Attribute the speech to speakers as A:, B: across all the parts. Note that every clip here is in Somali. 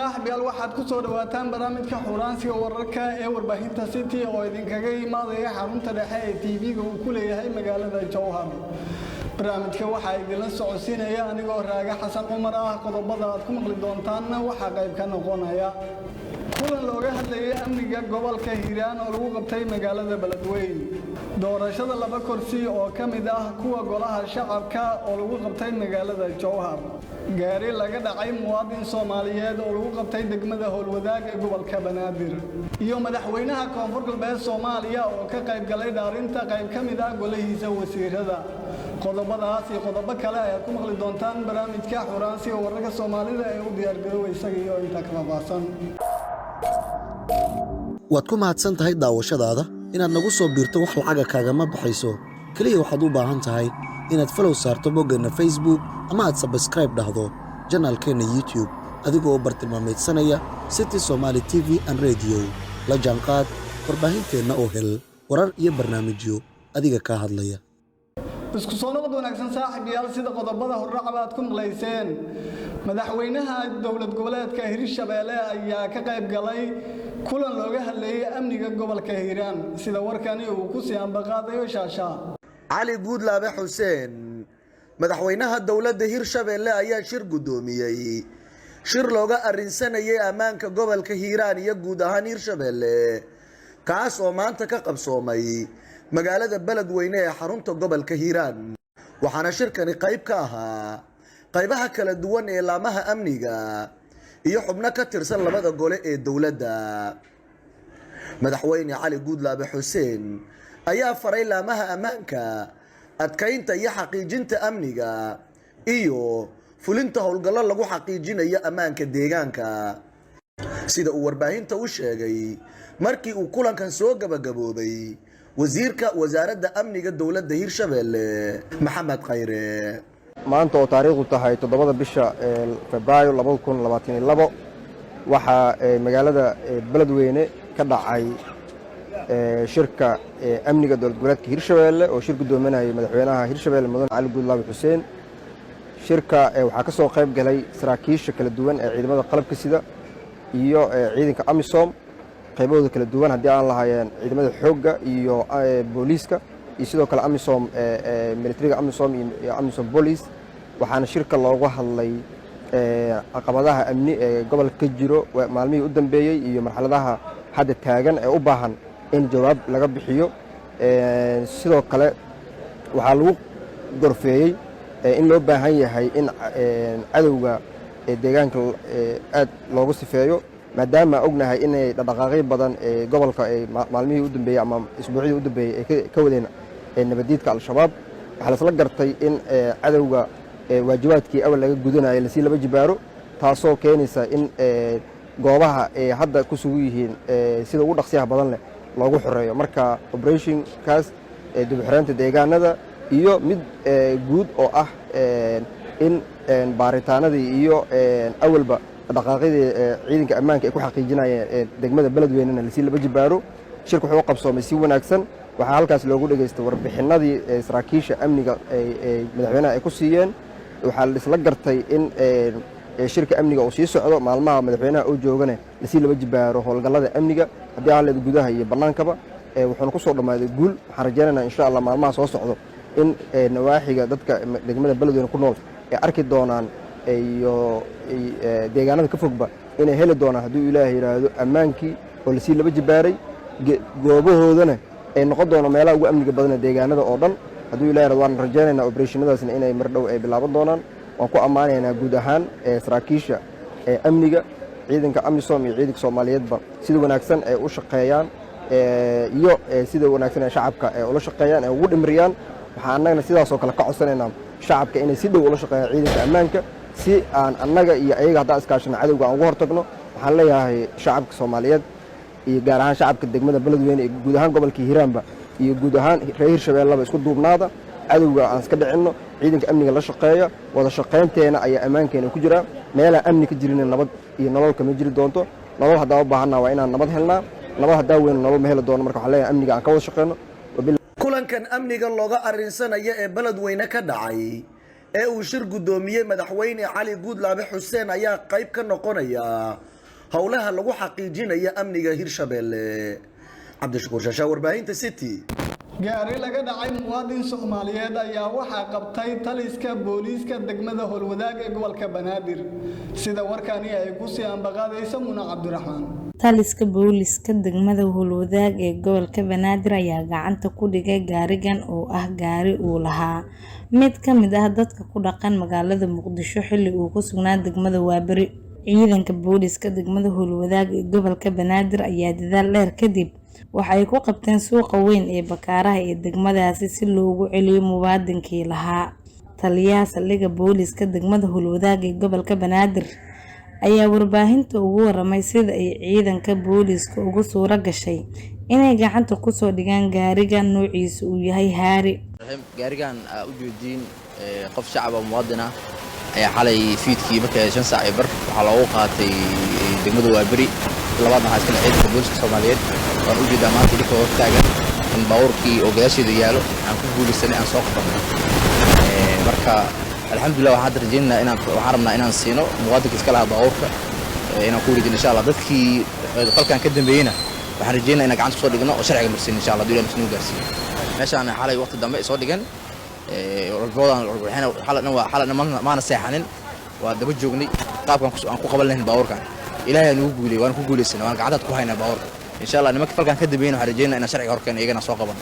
A: saaxiibayaal waxaad ku soo dhawaataan barnaamijka xuraansiga wararka ee warbaahinta City oo idinkaga imaadaya xarunta dhexe ee TV-ga uu ku leeyahay magaalada Jowhar. barnaamijka waxa idinla socodsiinaya anigoo Raaga Xasan Cumar ah. qodobada aad ku maqli doontaan waxa qayb ka noqonaya kulan looga hadlayay amniga gobolka Hiiraan oo lagu qabtay magaalada Beledweyne. doorashada laba kursi oo kamid ah kuwa golaha shacabka oo lagu qabtay magaalada Jowhar. gaari laga dhacay muwaadin Soomaaliyeed oo lagu qabtay degmada Howlwadaag ee gobolka Banaadir. iyo madaxweynaha Koonfur Galbeed Soomaaliya oo ka qayb galay dhaarinta qayb kamid ah golahiisa wasiirada. qodobadaas iyo qodobo kale aad ku maqli doontaan barnaamijka xuraansiga wararka Soomaalida ee u diyaar garoobay isaga iyo inta ka faahfaahsan.
B: waad ku mahadsan tahay daawashadaada inaad nagu soo biirto wax lacaga kaagama baxayso kaliya waxaad u baahan tahay inaad follow saarto boggeenna Facebook ama aad subscribe dhahdo channelkeena YouTube adigoo u bartilmaameedsanaya City Somali TV and Radio la jaanqaad warbaahinteena oo hel warar iyo barnaamijyo adiga ka hadlaya.
A: isku soo noqod wanaagsan saaxiibayaal sida qodobada horracba aad ku maqlayseen madaxweynaha dowlad goboleedka Hirshabelle ayaa ka qayb galay kulan looga hadlayay amniga gobolka Hiiraan sida warkani uu ku sii ambaqaadayo shaasha
B: Ali Guudlaabe Xuseen madaxweynaha dowladda Hirshabelle ayaa shir gudoomiyay shir looga arinsanayay amaanka gobolka Hiiraan iyo guud ahaan Hirshabelle kaas oo maanta ka qabsoomay magaalada Beledweyne ee xarunta gobolka Hiiraan waxaana shirkani qayb ka ahaa qaybaha kala duwan ee laamaha amniga iyo xubno ka tirsan labada gole ee dowladda. madaxweyne Ali Guudlaabe Xuseen ayaa faray laamaha ammaanka adkaynta iyo xaqiijinta amniga iyo fulinta howlgallo lagu xaqiijinayo ammaanka deegaanka sida uu warbaahinta u sheegay markii uu kulankan soo gabagaboobay wasiirka wasaaradda amniga dowladda Hirshabelle Maxamed Khayre.
C: maanta oo taariikhdu tahay 7 bisha Febraayo 2022 waxa magaalada Beledweyne ka dhacay shirka amniga dowlad goboleedka Hirshabelle oo shir gudoominaya madaxweynaha Hirshabelle Mudane Ali Guudlaabe Xuseen. shirka waxa ka soo qayb galay saraakiisha kala duwan ee ciidamada qalabka sida iyo ciidanka AMISOM qaybooda kala duwan haddii aan lahaayeen ciidamada xoogga iyo booliiska iyo sidoo kale AMISOM militariga AMISOM iyo AMISOM police waxaana shirka looga hadlay caqabadaha amni ee gobolka ka jiro maalmihii u dambeeyay iyo marxaladaha hadda taagan ee u baahan in jawaab laga bixiyo. sidoo kale waxaa lagu gorfeeyay in loo baahan yahay in cadowga deegaanka aad loogu sifeeyo maadaama ognahay inay dhaqdhaqaaqyo badan ee gobolka ay maalmihii u dambeeyay ama isbuucii u dambeeyay ay ka wadeen nabadiidka al-shabaab. waxaa la isla gartay in cadowga waajibaadkii awal laga gudanayo la sii laba jibaaro taasoo keenaysa in goobaha ay hadda ku sugan yihiin sida ugu dhaqsiyaha badan leh loogu xoreeyo. marka operationkaas dib u xiraynta deegaanada iyo mid guud oo ah in baaritaanadii iyo awalba dhaqaaqyadii ciidanka ammaanka ay ku xaqiijinayeen degmada Beledweyne la sii laba jibaaro. shirku wuxuu qabsoomay si wanaagsan waxaa halkaas loogu dhageystay warbixinadii saraakiisha amniga ee madaxweynaha ay ku siiyeen. waxaa la isla gartay in shirka amniga uu sii socdo maalmaha madaxweynaha oo joogana la sii laba jibaaro howlgallada amniga haddii aan leedo gudaha iyo bannaankaba. wuxuuna ku soo dhamaaday guul. waxaan rajaynaynaa insha Allah maalmaha soo socdo in nawaaxiga dadka degmada Beledweyne ku nool ay arki doonaan iyo deegaanada ka fogba inay heli doonaan hadduu Ilaahay yiraahdo ammaankii oo la sii laba jibaaray goobahoodana ay noqon doono meelaha ugu amniga badan deegaanada oo dhan hadduu Ilaahay yiraahdo. waan rajaynaynaa operationadaasna inay mar dhow ay bilaaban doonaan. waan ku ammaanaynaa guud ahaan saraakiisha amniga ciidanka AMISOM iyo ciidanka Soomaaliyeedba sida wanaagsan ay u shaqeeyaan iyo sida wanaagsan ee shacabka ay ula shaqeeyaan ee ugu dhimiriyaan. waxaan annagana sidaas oo kale ka codsanaynaa shacabka inay si dhow ula shaqeeyaan ciidanka ammaanka si aan annaga iyo ayaga haddaan iskaashano cadowga aan uga hortagno. waxaan leeyahay shacabka Soomaaliyeed iyo gaar ahaan shacabka degmada Beledweyne iyo guud ahaan gobolka Hiiraanba iyo guud ahaan reer Hirshabelle isku duubnaada cadowga aan iska dhicinno ciidanka amniga la shaqeeya wada shaqeynteena ayaa ammaankeena ku jira. meelaha amni ka jirin nabad iyo nolol kama jiri doonto. nolol haddaan u baahannahay waa inaan nabad helnaa. nabad haddaan weyn nolol ma heli doono. marka waxaan leeyahay amniga aan ka wada shaqeyno.
B: kulankan amniga looga arinsanaya ee Beledweyne ka dhacay ee uu shir gudoomiyay madaxweyne Ali Guudlaabe Xuseen ayaa qayb ka noqonaya howlaha lagu xaqiijinayo amniga hirshabelle. cabdishakuur shaashaa, warbaahinta city.
A: gaari laga dhacay muwaadin Soomaaliyeed ayaa waxaa qabtay taliska booliiska degmada Howlwadaag ee gobolka Banaadir sida warkani ay ku sii ambaqaadaysa Muna Cabdiraxmaan.
D: taliska booliiska degmada Howlwadaag ee gobolka Banaadir ayaa gacanta ku dhigay gaarigan oo ah gaari uu lahaa mid ka mid ah dadka ku dhaqan magaalada Muqdisho xilli uu ku sugnaa degmada Waaberi. ciidanka booliiska degmada Howlwadaag ee gobolka Banaadir ayaa dadaal dheer kadib waxa ay ku qabteen suuqa weyn ee Bakaaraha ee degmadaasi si loogu celiyo muwaadinkii lahaa. taliyaha saldhigga booliiska degmada Howlwadaag ee gobolka Banaadir ayaa warbaahinta ugu waramay sida ay ciidanka booliiska ugu suura gashay inay gacanta ku soo dhigaan gaariga noociisu uu yahay Haari.
E: gaarigan u jeedin qof shacab ah muwaadin ah ayaa xalay fiidkii markay 5 saac bar waxa loogu qaatay degmada Waaberi labaadna haysta ciidanka booliiska Soomaaliyeed oo u jeeda maanta dhiko taagan in baawrkii oo gadaasheeda yaalo aan ku guulaysanay aan soo qabnay marka alxamdulillah waxaan rajeynaa waxaan rabnaa inaan siino muwaadinka iska lahaa baawrka inaan ku wareejino insha Allah dadkii qalkan ka dambeeyna waxaan rajeynaa inaan gacanta soo dhigno oo sharciga marsiin insha Allah dawladda inuu gaarsiiyo meeshaan xalay waqti dambe soo dhigan xalana maana seexanin waa daba joognay qaabkan aan ku qaban lahayn baawrkan ilaahay nagu guulay waan ku guulaysanay waan gacanta ku haynaa baawrka insha Allah nimanka falkan ka dambeeyna waxaan rajeynaa inaan sharciga horkeen iyagana soo qaban.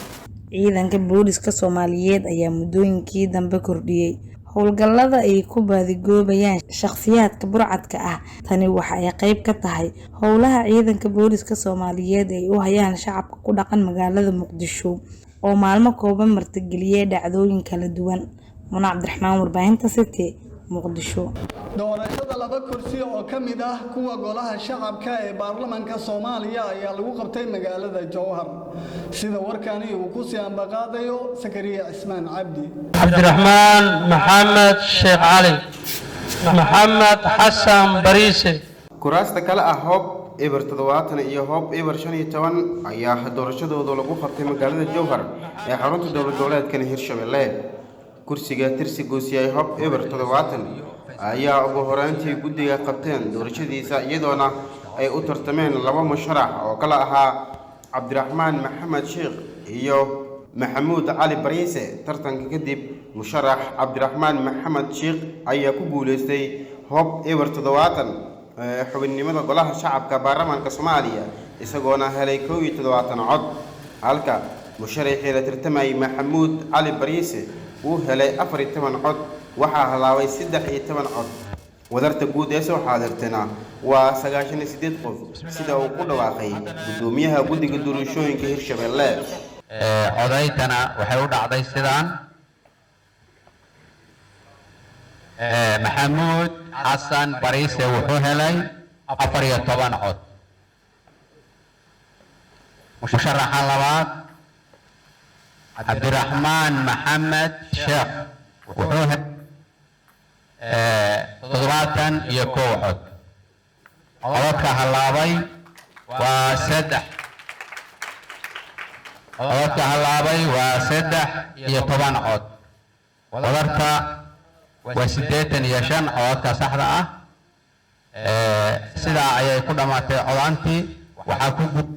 D: ciidanka booliiska Soomaaliyeed ayaa muddooyinkii dambe kordhiyay howlgallada ay ku baadigoobayaan shakhsiyaadka burcadka ah. tani waxa ay qayb ka tahay howlaha ciidanka booliiska Soomaaliyeed ay u hayaan shacabka ku dhaqan magaalada Muqdisho oo maalmo kooban martigeliyay dhacdooyin kala duwan. Muna Cabdiraxmaan, warbaahinta city, Muqdisho.
A: doorashada laba kursi oo ka mid ah kuwa golaha shacabka ee baarlamaanka Soomaaliya ayaa lagu qabtay magaalada Jowhar sida warkani uu ku sii ambaqaadayo Sakariya Ismaan Cabdi.
F: Cabdiraxmaan Maxamed Sheekh Cali, Maxamed Xasan Bariise.
G: kuraasta kale ah hoob eber 70 iyo hoob eber 15 ayaa doorashadooda lagu qabtay magaalada Jowhar ee xarunta dowlad goboleedka Hirshabelle. kursiga tirsigiisu yahay hoob eber 70 ayaa ugu horaantii guddiga qabteen doorashadiisa iyadoona ay u tartameen laba musharax oo kala ahaa Cabdiraxmaan Maxamed Sheekh iyo Maxamuud Cali Bariise. tartanka kadib musharax Cabdiraxmaan Maxamed Sheekh ayaa ku guuleystay hoob eber 70 xubinnimada golaha shacabka baarlamaanka Soomaaliya isagoona helay 71 cod halka musharaxii la tartamay Maxamuud Cali Bariise uu helay 14 cod waxaa halaaway 13 cod. wadarta guud ee soo xaadirtana waa 98 qof sida uu ku dhawaaqay gudoomiyaha guddiga doorashooyinka Hirshabelle.
F: codaytana waxay u dhacday sidaan Maxamuud Xasan Bariise wuxuu helay 14 cod. musharaxa labaad Cabdiraxmaan Maxamed Sheekh wuxuu helay 71 cod. codadka halaabay waa 3. codadka halaabay waa 13 cod. wadarta waa 85 codadka saxda ah. sidaa ayay ku dhamaatay codaantii. waxaa ku gud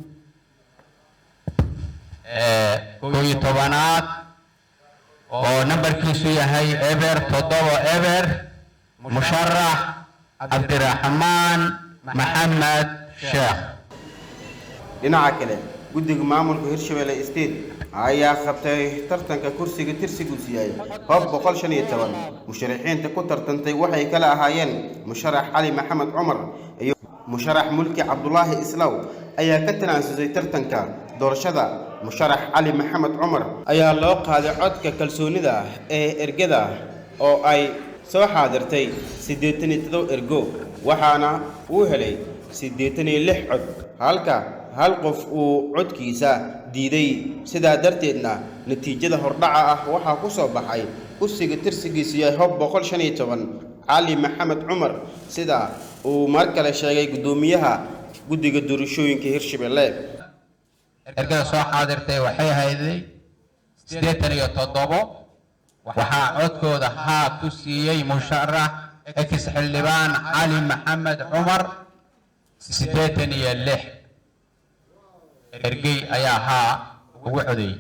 F: 11 oo nambarkiisu yahay eber 7 eber musharax Cabdiraxmaan Maxamed Sheekh.
G: dhinaca kale guddiga maamulka Hirshabelle State ayaa qabtay tartanka kursiga tirsigiisu yahay hoob 115. musharaxiinta ku tartantay waxay kala ahaayeen musharax Cali Maxamed Cumar iyo musharax Mulki Cabdullaahi Islaaw ayaa ka tanaasulay tartanka doorashada. musharax Cali Maxamed Cumar ayaa loo qaaday codka kalsoonida ee ergada oo ay soo xaadirtay 87 ergo waxaana uu helay 86 cod halka hal qof uu codkiisa diiday. sidaa darteedna natiijada hordhaca ah waxaa ku soo baxay kursiga tirsigiisu yahay hoob 115 Cali Maxamed Cumar sida uu mar kale sheegay gudoomiyaha guddiga doorashooyinka Hirshabelle.
F: ergada soo xaadirtay waxay hayday 87. waxaa codkooda haa ku siiyey musharax ex xildhibaan Cali Maxamed Cumar 86 ergey ayaa haa ugu codeeyey.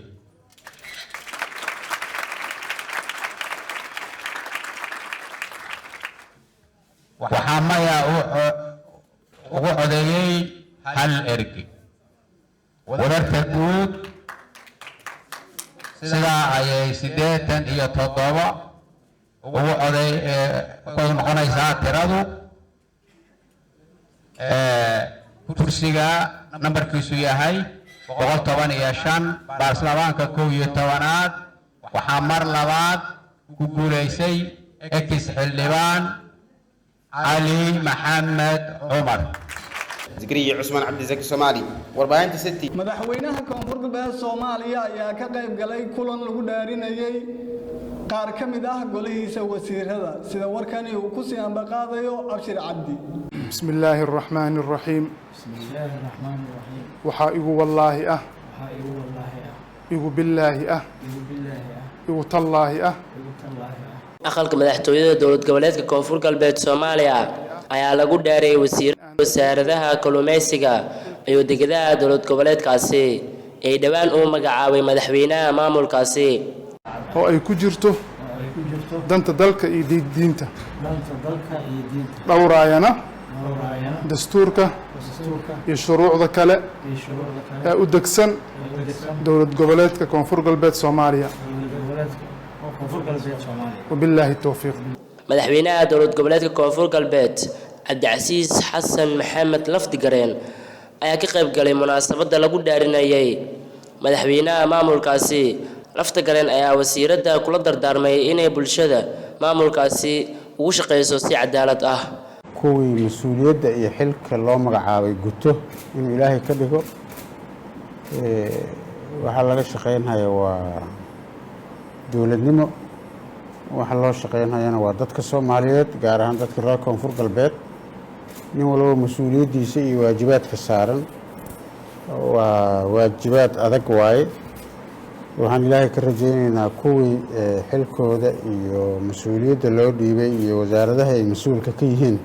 F: waxaa maya ugu codeeyey hal ergey. wadarta guud sidaa ayay 87 ugu codeey noqonaysaa tiradu. kursiga nambarkiisu yahay 115 baarlamaanka 11aad waxaa mar labaad ku guuleysay ex xildhibaan علي محمد عمر.
G: زكريا عثمان عبد الزكي الصومالي warbaahinta city.
A: madaxweynaha koonfur galbeed Soomaaliya ayaa ka qayb galay kulan lagu dhaarinayay qaar ka mid ah golihiisa wasiirada sida warkani uu ku sii ambaqaadayo Abshir Cabdi.
H: bismillaahi raxmaani raxiim. waxaa igu wallaahi ah igu billaahi ah igu tallaahi ah
I: aqalka madaxtooyada dowlad goboleedka koonfur galbeed Soomaaliya ayaa lagu dhaaray wasaaradaha kalluumeysiga iyo deegaanada dowlad goboleedkaasi ee dhawaan uu magacaabay madaxweynaha maamulkaasi
H: oo ay ku jirto danta dalka iyo diinta dhowraayana dastuurka iyo shuruucda kale ee u degsan dowlad goboleedka koonfur galbeed Soomaaliya. وبالله التوفيق.
I: مدحوينها دولة قبلات كونفور قلبات عبد العزيز حسن محمد لفدقرين ayaa ka qayb galay munaasabada lagu dhaarinayay madaxweynaha maamulkaasi. Lafdaqareen ayaa wasiirada kula dardaarmay inay bulshada maamulkaasi ugu shaqeyso si cadaalad ah.
J: kuwii mas'uuliyadda iyo xilka loo magacaabay guto inuu Ilaahay ka dhigo waxa laga shaqeynayo waa dowladnimo. waxa loo shaqeynayana waa dadka Soomaaliyeed gaar ahaan dadka reer koonfur galbeed. nin walba mas'uuliyadiisa iyo waajibaadka saaran waa waajibaad adag waaye. waxaan Ilaahay ka rajaynaynaa kuwii xilkooda iyo mas'uuliyadda loo dhiibay iyo wasaaradaha ay mas'uulka ka yihiin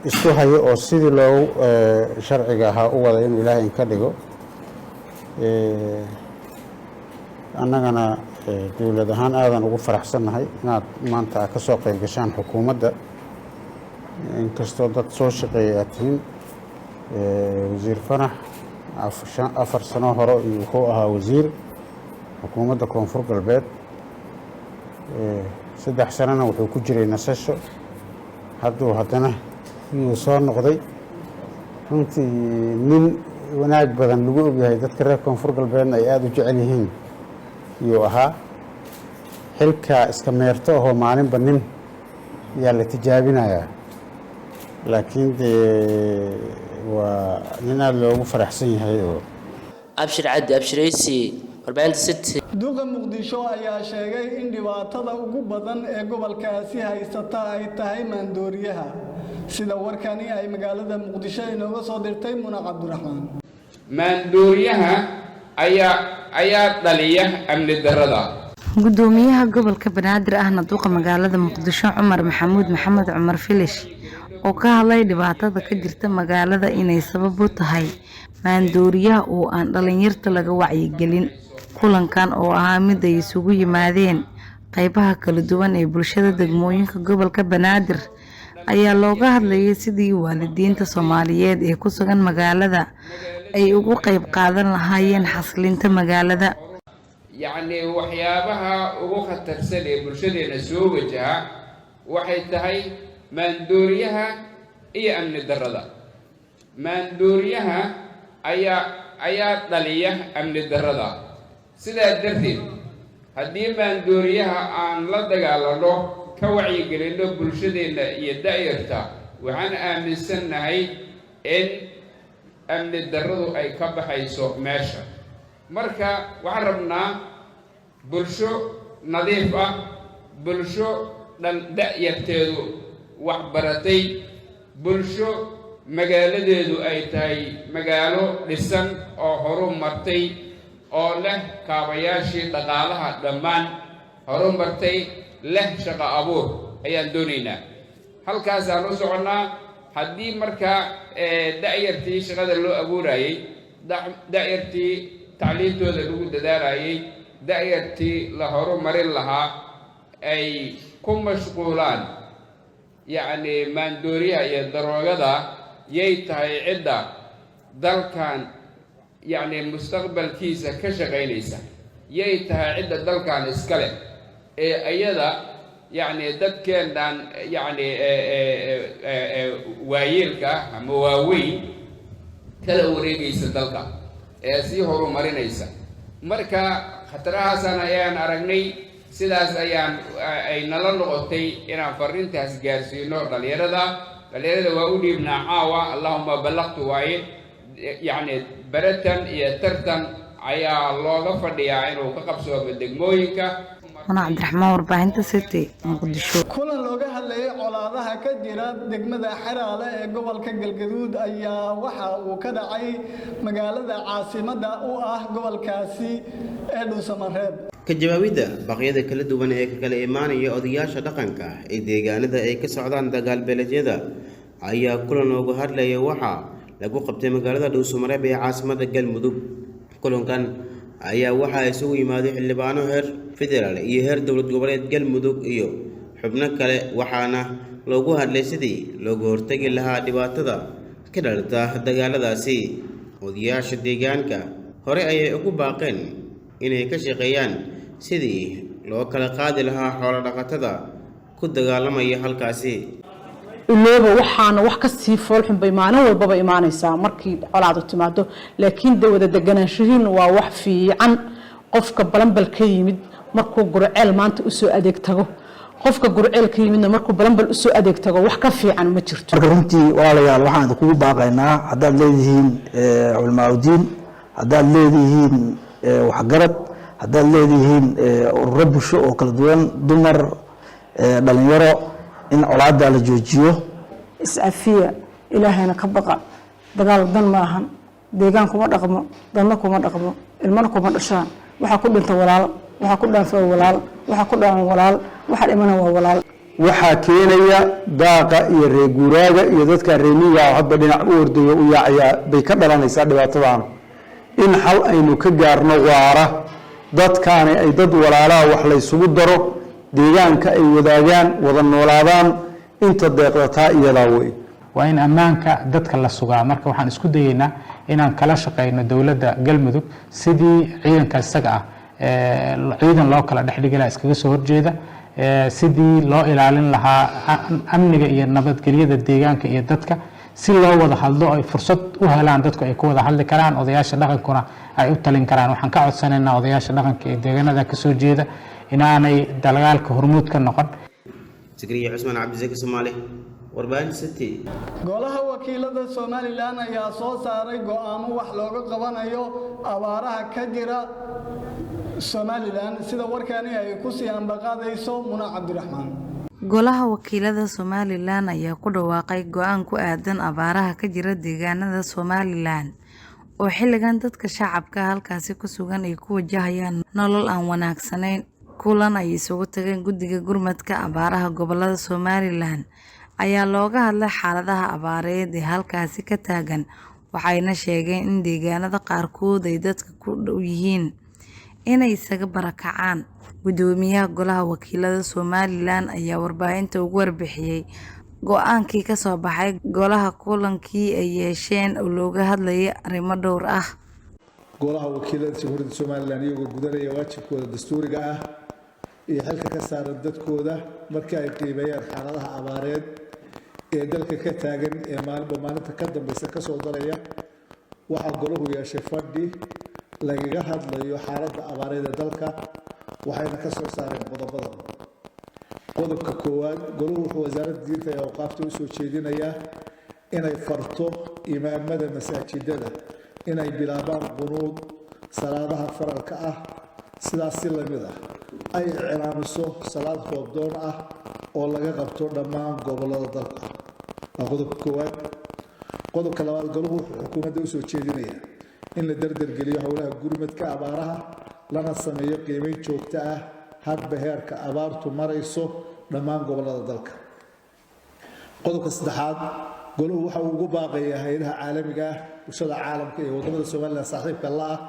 J: isku hayo oo sidii loo sharciga ahaa u wada inuu Ilaahay ka dhigo. annagana dowlad ahaan aadan ugu faraxsanahay inaad maanta ka soo qayb gashaan xukuumadda inkastoo dad soo shaqeeyay aad tihiin. wasiir Fanax 4 sano hore wuxuu ahaa wasiir xukuumadda koonfur galbeed. 3 sanana wuxuu ku jiray nasasho haddana wuu soo noqday. runtii nin wanaag badan lagu ogyahay dadka reer koonfur galbeedna ay aad u jecel yihiin iyo ahaa. xilka iska meerto oo maalinba nin yaa la tijaabinayaa laakiin waa nin aad loogu faraxsan yahay.
I: Abshir Cabdi Abshiraysi warbaahinta city.
A: duqa Muqdisho ayaa sheegay in dhibaatada ugu badan ee gobolkaasi haysata ay tahay maandooriyaha sida warkani ay magaalada Muqdisho inooga soo dirtay Muna Cabdiraxmaan.
K: maandooriyaha ayaa dhaliya amni darrada.
D: gudoomiyaha gobolka Banaadir ahna duqa magaalada Muqdisho Cumar Maxamuud Maxamed Cumar Filish oo ka hadlay dhibaatada ka jirta magaalada inay sabab u tahay maandooriyaha oo aan dhalinyarta laga wacyigelin. kulankan oo ahaa mid ay isugu yimaadeen qaybaha kala duwan ee bulshada degmooyinka gobolka Banaadir ayaa looga hadlayay sidii waalidiinta Soomaaliyeed ee ku sugan magaalada ay ugu qayb qaadan lahaayeen xaslinta magaalada.
K: yacni waxyaabaha ugu khatarsan ee bulshadeena soo wajaha waxay tahay maandooriyaha iyo amni darrada. maandooriyaha ayaa dhaliya amni darrada. sidaa darteed haddii maandooriyaha aan la dagaalano ka wacyigelinno bulshadeenna iyo da'yarta waxaan aaminsannahay in amni darradu ay ka baxayso meesha. marka waxaan rabnaa bulsho nadiif ah, bulsho da'yarteedu wax baratay, bulsho magaaladeedu ay tahay magaalo dhisan oo horu martay oo leh kaabayaashii dhaqaalaha dhammaan horu martay leh shaqo abuur ayaan doonaynaa. halkaasaan u soconnaa. haddii markaa da'yartii shaqada loo abuurayay, da'yartii tacliintooda lagu dadaalayay, da'yartii la horumarin lahaa ay ku mashquulaan yacni maandooriyaha iyo daroogada, yay tahay cidda dalkan yacni mustaqbalkiisa ka shaqaynaysa, yay tahay cidda dalkan iska leh ee ayada yacni dadkeennan yacni waayeelka ama waaweyn kala wareegaysa dalka ee sii horumarinaysa. Marka khatarahaasaan ayaan aragnay, sidaas ay nala noqotay inaan fariintaas gaarsiino dhalinyarada waa u dhiibnaa caawa. Allahumma ballaqtu waaye, yacni baratan iyo tartan ayaa looga fadhiyaa inuu ka qabsoomo degmooyinka.
D: Ana Cabdiraxmaan, warbaahinta City, Muqdisho.
A: kulan looga hadlayay colaadaha ka jira degmada Xeraale ee gobolka Galgaduud ayaa waxa uu ka dhacay magaalada caasimadda u ah gobolkaasi ee Dhuusamareeb.
G: ka jawaabidda baqyada kala duwan ee ka kala imaanaya odayaasha dhaqanka ee deegaanada ay ka socdaan dagaal beeleedyada ayaa kulan looga hadlayay waxa lagu qabtay magaalada Dhuusamareeb ee caasimadda Galmudug. kulankan ayaa waxa isugu yimaaday xildhibaano heer federaal iyo heer dowlad goboleed Galmudug iyo xubno kale, waxaana loogu hadlay sidii looga hortagi lahaa dhibaatada ka dhalata dagaaladaasi. odayaasha deegaanka hore ayay ugu baaqeen inay ka shaqeeyaan sidii loo kala qaadi lahaa xoolo dhaqatada ku dagaalamaya halkaasi.
L: ilooba waxaana wax ka sii foolxun bay maalin walbaba imaanaysaa markii colaadu timaado, laakiin wada deganaanshihiin waa wax fiican. qofka balanbal ka yimid markuu gurceel maanta u soo adeeg tago, qofka gurceel ka yimidna markuu balanbal u soo adeeg tago, wax ka fiican ma jirto.
M: marka runtii walaalayaal waxaan idinku baaqaynaa, haddaad leedihiin culimaadudiin, haddaad leedihiin waxgarad, haddaad leedihiin ururo bulsho oo kala duwan, dumar, dhalinyaro, in colaada la joojiyo.
N: iscafiya, ilaahayna ka baqa. dagaal dan maahan, deegaan kuma dhaqmo, danna kuma dhaqmo, ilmana kuma dhashaan. waxaa ku dhinta walaal, waxaa ku dhaanfa walaal, waxaa ku dhaawan walaal, waxaa dhimana waa walaal.
O: waxaa keenaya daaqa iyo reeguuraaga iyo dadka reemiga hadba dhinac u ordayo u yaacaya bay ka dhalanaysaa dhibaatadan. in xal aynu ka gaarno waara, dadkaani ay dad walaalaha wax la isugu daro, deegaanka ay wadaagaan, wada noolaadaan, inta deeqdataa iyadaa wey.
P: waa in ammaanka dadka la sugaa. marka waxaan isku dayeynaa inaan kala shaqeyno dowladda Galmudug sidii ciidanka isaga ah ciidan loo kala dhexdhigi lahaa iskaga soo horjeeda, sidii loo ilaalin lahaa amniga iyo nabadgelyada deegaanka iyo dadka, si loo wada hadlo ay fursad u helaan dadku ay ku wada hadli karaan, odayaasha dhaqankuna ay u talin karaan. waxaan ka codsanaynaa odayaasha dhaqanka ee deegaanada ka soo jeeda inaanay dagaalka hormuud ka noqon.
G: Zikriya Cusman Cabdizaki Soomaali, warbaahinta City.
A: golaha wakiilada Somaliland ayaa soo saaray go'aamo wax looga qabanayo abaaraha ka jira Somaliland, sida warkaani ay ku sii ambaqaadayso Muna Cabdiraxmaan.
D: Golaha wakiilada Somaliland ayaa ku dhawaaqay go'aan ku aadan abaaraha ka jira deegaanada Somaliland oo xilligan dadka shacabka halkaasi ku sugan ay ku wajahayaan nolol aan wanaagsanayn. kulan ay isugu tageen guddiga gurmadka abaaraha gobolada Somaliland ayaa looga hadlay xaaladaha abaareed ee halkaasi ka taagan, waxayna sheegeen in deegaanada qaarkood ay dadka ku dhow yihiin inay isaga barakacaan. gudoomiyaha golaha wakiilada Somaliland ayaa warbaahinta ugu warbixiyay go'aankii ka soo baxay golaha kulankii ay yeesheen oo looga hadlayay arrimo dhowr ah.
Q: golaha wakiilada Jamhuuriyadda Somaliland iyagoo gudanaya waajibkooda dastuuriga ah iyo xilka ka saaran dadkooda markii ay qiimeeyaan xaaladaha abaareed ee dalka ka taagan ee maalinta ka dambaysa ka soo daraya, waxaa golahu yeeshay fadhi lagaga hadlayo xaaladda abaareed ee dalka, waxayna ka soo saareen qodobadan. qodobka koowaad, golahu wuxuu wasaaradda diinta iyo awqaafta u soo jeedinayaa inay farto imaamada masaajidada inay bilaabaan qunuud salaadaha faralka ah, sidaas si lamid ah ay iclaamiso salaad roobdoon ah oo laga qabto dhammaan gobolada dalka. waa qodobka koowaad. qodobka labaad, golahu wuxuu xukuumadda u soo jeedinayaa in la dardargeliyo howlaha gurmadka abaaraha, lana sameeyo qiimeyn joogto ah hadba heerka abaartu marayso dhammaan gobolada dalka. qodobka saddexaad, goluhu waxa uu ugu baaqayaa hay'adaha caalamiga ah bulshada caalamka iyo wadamada Soomaaliland saaxiibka la ah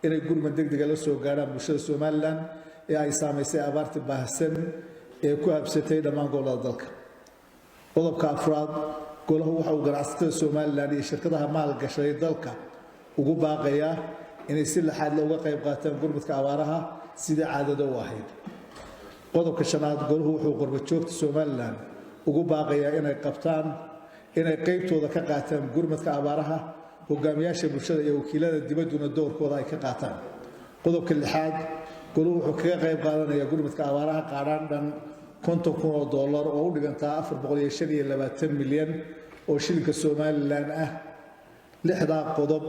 Q: inay gurmad degdeg ah la soo gaaraan bulshada Soomaaliland ee ay saameysay abaarta baahsan ee ku habsatay dhammaan gobollada dalka. qodobka afraad goluhu waxa uu ganacsatada Soomaaliland iyo shirkadaha maalgashaday dalka ugu baaqayaa inay si laxaad looga qayb qaataan gurmadka abaaraha sida caadada u ahayd. qodobka shanaad goluhu wuxuu qurbo joogta Soomaaliland ugu baaqayaa inay qaybtooda ka qaataan gurmadka abaaraha hogaamiyaasha bulshada iyo wakiilada dibadduna doorkooda ay ka qaataan. qodobka lixaad goluhu wuxuu kaga qayb qaadanayaa gurmadka abaaraha qaadhaan dhan $50,000 oo u dhigantaa 425 milyan oo shilinka Soomaaliland ah. lixdaa qodob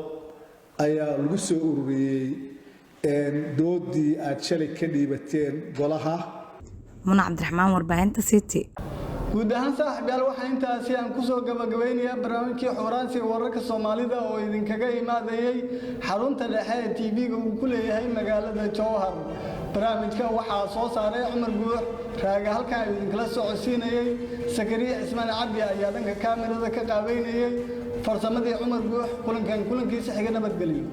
Q: ayaa lagu soo ururiyey doodii aad shalay ka dhiibateen golaha.
D: Muna Cabdiraxmaan, warbaahinta City.
A: guud ahaan saaxiibayaal waxaa intaasi aan ku soo gabagabeynayaa barnaamijkii Xuraansiga wararka Soomaalida oo idinkaga imaadayay xarunta dhexe ee TV-ga uu ku leeyahay magaalada Jowhar. barnaamijka waxaa soo saaray Cumar Guux, raaga halkan idinkala socodsiinayay Sakariya Ismaan Cabdi ayaa dhanka kaamirada ka qaabeynayay farsamadii Cumar Guux. kulankiisa xiga nabadgelyo.